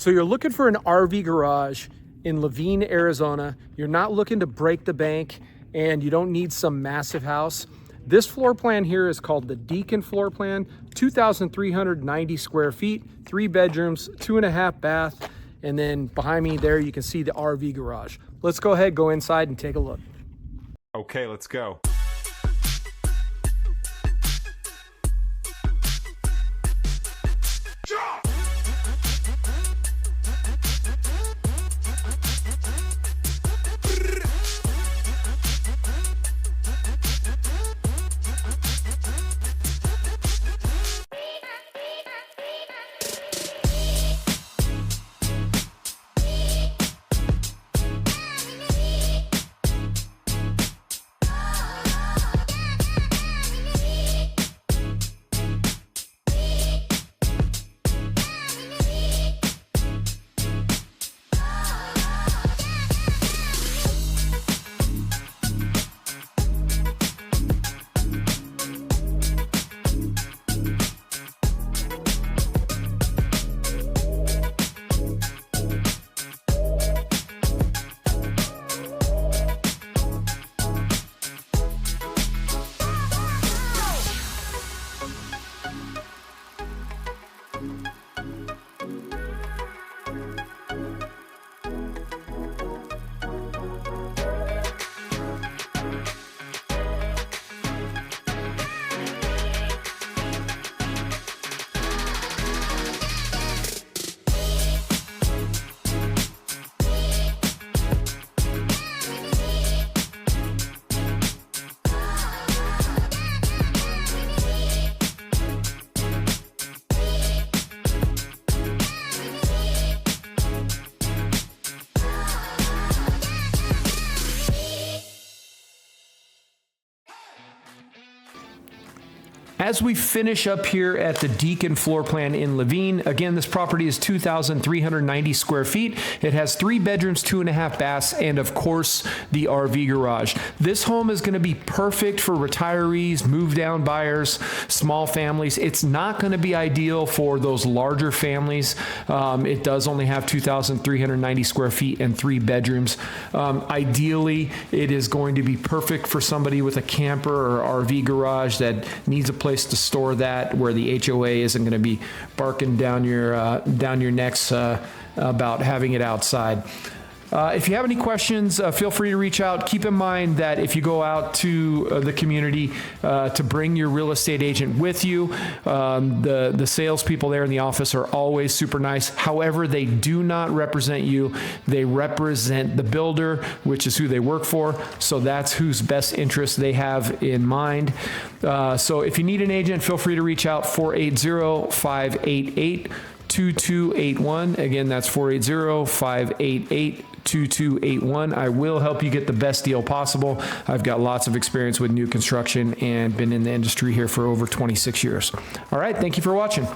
So you're looking for an RV garage in Laveen, Arizona. You're not looking to break the bank and you don't need some massive house. This floor plan here is called the Deacon floor plan, 2,390 square feet, 3 bedrooms, 2.5 bath. And then behind me there, you can see the RV garage. Let's go ahead, go inside and take a look. Okay, let's go. As we finish up here at the Deacon floor plan in Laveen, again, this property is 2,390 square feet. It has 3 bedrooms, 2.5 baths, and of course, the RV garage. This home is going to be perfect for retirees, move-down buyers, small families. It's not going to be ideal for those larger families. It does only have 2,390 square feet and 3 bedrooms. Ideally, it is going to be perfect for somebody with a camper or RV garage that needs a place to store that, where the HOA isn't going to be barking down your necks about having it outside. If you have any questions, feel free to reach out. Keep in mind that if you go out to the community, to bring your real estate agent with you. The salespeople there in the office are always super nice. However, they do not represent you. They represent the builder, which is who they work for. So that's whose best interest they have in mind. So if you need an agent, feel free to reach out, 480-588-2281. Again, that's 480-588-2281. I will help you get the best deal possible. I've got lots of experience with new construction and been in the industry here for over 26 years. All right, thank you for watching.